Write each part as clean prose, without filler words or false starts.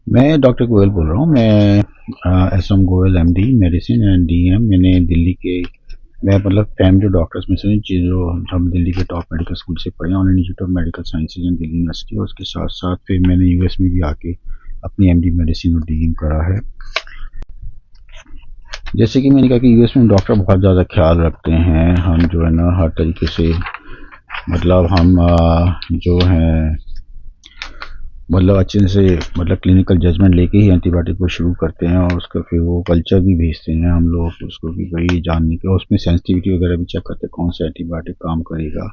मैं डॉक्टर गोयल बोल रहा हूँ। मैं S M Goyal MD medicine and DM. मैंने दिल्ली के मैं मतलब फैमिली डॉक्टर्स में से हूँ, जो हम दिल्ली के टॉप मेडिकल स्कूल से पढ़े हैं, all institute of medical sciences and Delhi university. और उसके साथ साथ फिर मैंने यूएस में भी आके अपनी एमडी मेडिसिन और डीएम करा है। जैसे कि मैंने कहा कि यूएस में डॉक्टर बहुत ज़्यादा ख्याल रखते हैं। हम जो है ना हर तरीके से मतलब हम जो है मतलब अच्छे से मतलब क्लिनिकल जजमेंट लेके ही एंटीबायोटिक को शुरू करते हैं, और उसका फिर वो कल्चर भी भेजते हैं हम लोग उसको कि भाई जानने के, उसमें सेंसिटिविटी वगैरह भी चेक करते हैं कौन सा एंटीबायोटिक काम करेगा।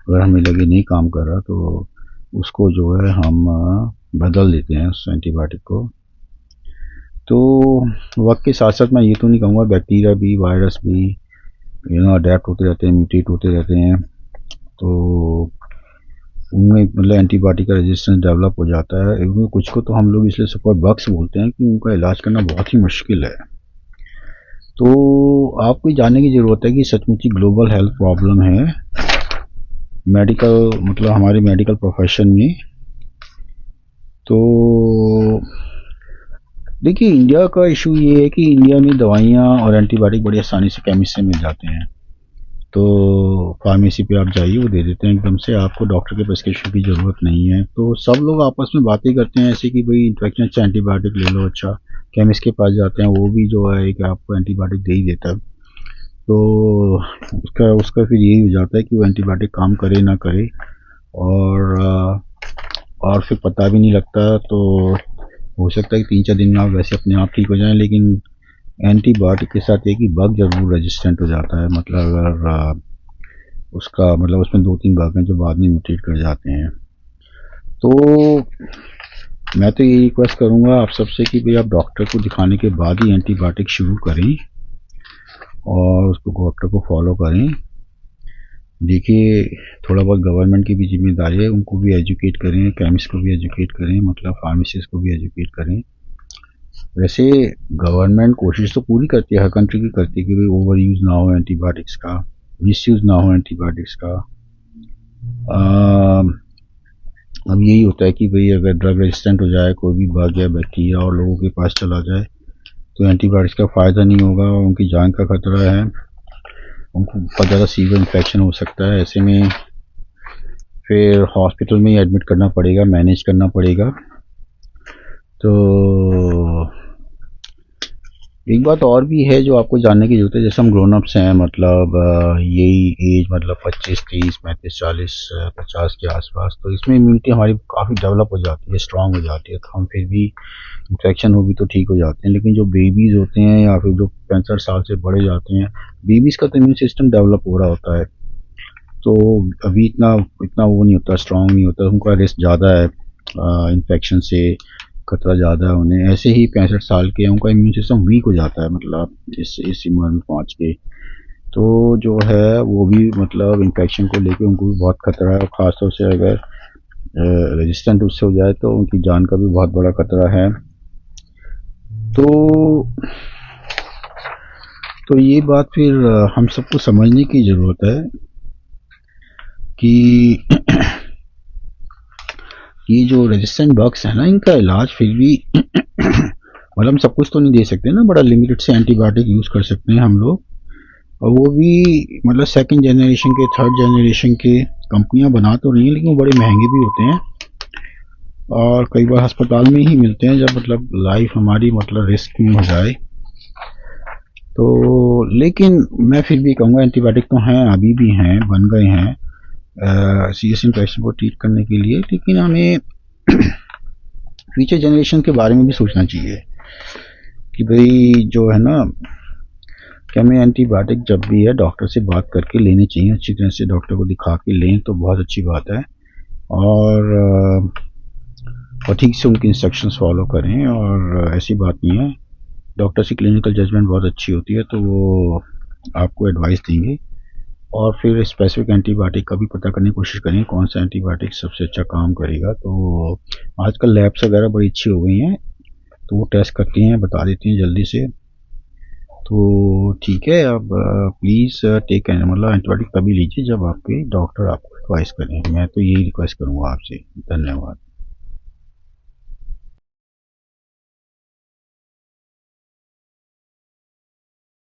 अगर हमें लगे नहीं काम कर रहा तो उसको जो है हम बदल देते हैं उस एंटीबायोटिक को। तो वक्त के साथ साथ मैं ये तो नहीं कहूँगा, बैक्टीरिया भी वायरस भी अडेप्ट होते रहते हैं, म्यूटेट होते रहते हैं, तो उनमें मतलब एंटीबायोटिक का रेजिस्टेंस डेवलप हो जाता है। इनमें कुछ को तो हम लोग इसलिए सुपर बग्स बोलते हैं कि उनका इलाज करना बहुत ही मुश्किल है। तो आपको जानने की ज़रूरत है कि सचमुच ही ग्लोबल हेल्थ प्रॉब्लम है मेडिकल मतलब हमारे मेडिकल प्रोफेशन में। तो देखिए, इंडिया का इशू ये है कि इंडिया में दवाइयाँ और एंटीबायोटिक बड़ी आसानी से केमिस्ट से मिल जाते हैं। तो फार्मेसी पे आप जाइए, वो दे देते हैं एकदम से, आपको डॉक्टर के प्रिस्क्रिप्शन की ज़रूरत नहीं है। तो सब लोग आपस में बातें करते हैं ऐसे कि भाई इन्फेक्शन से एंटीबायोटिक ले लो। अच्छा, केमिस्ट के पास जाते हैं, वो भी जो है कि आपको एंटीबायोटिक दे ही देता है। तो उसका उसका फिर यही हो जाता है कि वो एंटीबायोटिक काम करे ना करे, और फिर पता भी नहीं लगता। तो हो सकता है कि 3-4 दिन में आप वैसे अपने आप ठीक हो जाएं, लेकिन एंटीबायोटिक के साथ एक ही बग जरूर रेजिस्टेंट हो जाता है। मतलब अगर उसका मतलब उसमें 2-3 बग हैं जो बाद में म्यूटेट कर जाते हैं। तो मैं तो ये रिक्वेस्ट करूँगा आप सबसे कि भाई आप डॉक्टर को दिखाने के बाद ही एंटीबायोटिक शुरू करें और उसको डॉक्टर को फॉलो करें। देखिए, थोड़ा बहुत गवर्नमेंट की भी जिम्मेदारी है, उनको भी एजुकेट करें, केमिस्ट को भी एजुकेट करें, मतलब फार्मासिस्ट को भी एजुकेट करें। वैसे गवर्नमेंट कोशिश तो पूरी करती है, हर कंट्री की करती है कि भाई ओवर यूज़ ना हो एंटीबायोटिक्स का, मिस यूज़ ना हो एंटीबायोटिक्स का। अब यही होता है कि भाई अगर ड्रग रेजिस्टेंट हो जाए कोई भी बग या बैक्टीरिया और लोगों के पास चला जाए तो एंटीबायोटिक्स का फ़ायदा नहीं होगा, उनकी जान का खतरा है, उनको बहुत ज़्यादा सीवियर इन्फेक्शन हो सकता है। ऐसे में फिर हॉस्पिटल में ही एडमिट करना पड़ेगा, मैनेज करना पड़ेगा। तो एक बात और भी है जो आपको जानने की ज़रूरत है। जैसे हम ग्रोन अप्स हैं, मतलब यही एज मतलब 25, 30, 35, 40, 50 के आसपास, तो इसमें इम्यूनिटी हमारी काफ़ी डेवलप हो जाती है, स्ट्रांग हो जाती है, तो हम फिर भी इन्फेक्शन होगी तो ठीक हो जाते हैं। लेकिन जो बेबीज़ होते हैं या फिर जो 65 साल से बड़े जाते हैं, बेबीज़ का तो इम्यून सिस्टम डेवलप हो रहा होता है, तो अभी इतना इतना वो नहीं होता, स्ट्रांग नहीं होता, उनका रिस्क ज़्यादा है, इन्फेक्शन से खतरा ज़्यादा है उन्हें। ऐसे ही 65 साल के उनका इम्यून सिस्टम वीक हो जाता है, मतलब इस उम्र में पहुँच के। तो जो है वो भी मतलब इन्फेक्शन को लेके उनको भी बहुत खतरा है, और ख़ासतौर से अगर रेजिस्टेंट उससे हो जाए तो उनकी जान का भी बहुत बड़ा खतरा है। तो तो ये बात फिर हम सबको समझने की ज़रूरत है कि ये जो रेजिस्टेंट बग्स है ना, इनका इलाज फिर भी मतलब हम सब कुछ तो नहीं दे सकते ना, बड़ा लिमिटेड से एंटीबायोटिक यूज़ कर सकते हैं हम लोग, और वो भी मतलब सेकंड जनरेशन के, थर्ड जनरेशन के कंपनियां बना तो रही हैं, लेकिन वो बड़े महंगे भी होते हैं और कई बार अस्पताल में ही मिलते हैं जब मतलब लाइफ हमारी मतलब रिस्क में हो जाए। तो लेकिन मैं फिर भी कहूँगा एंटीबायोटिक तो हैं, अभी भी हैं, बन गए हैं सीरियस इन्फेक्शन को ट्रीट करने के लिए, लेकिन हमें फ्यूचर जनरेशन के बारे में भी सोचना चाहिए कि भाई जो है ना कि हमें एंटीबायोटिक जब भी है डॉक्टर से बात करके लेने चाहिए, अच्छी तरह से डॉक्टर को दिखा के लें तो बहुत अच्छी बात है। और ठीक से उनकी इंस्ट्रक्शंस फॉलो करें, और ऐसी बात नहीं है, डॉक्टर की क्लिनिकल जजमेंट बहुत अच्छी होती है, तो वो आपको एडवाइस देंगे। और फिर स्पेसिफिक एंटीबायोटिक का भी पता करने की कोशिश करें कौन सा एंटीबायोटिक सबसे अच्छा काम करेगा। तो आजकल लैब्स वगैरह बड़ी अच्छी हो गई हैं, तो वो टेस्ट करती हैं, बता देती हैं जल्दी से। तो ठीक है, अब प्लीज़ टेक मतलब एंटीबायोटिक तभी लीजिए जब आपके डॉक्टर आपको एडवाइस करें। मैं तो यही रिक्वेस्ट करूँगा आपसे। धन्यवाद।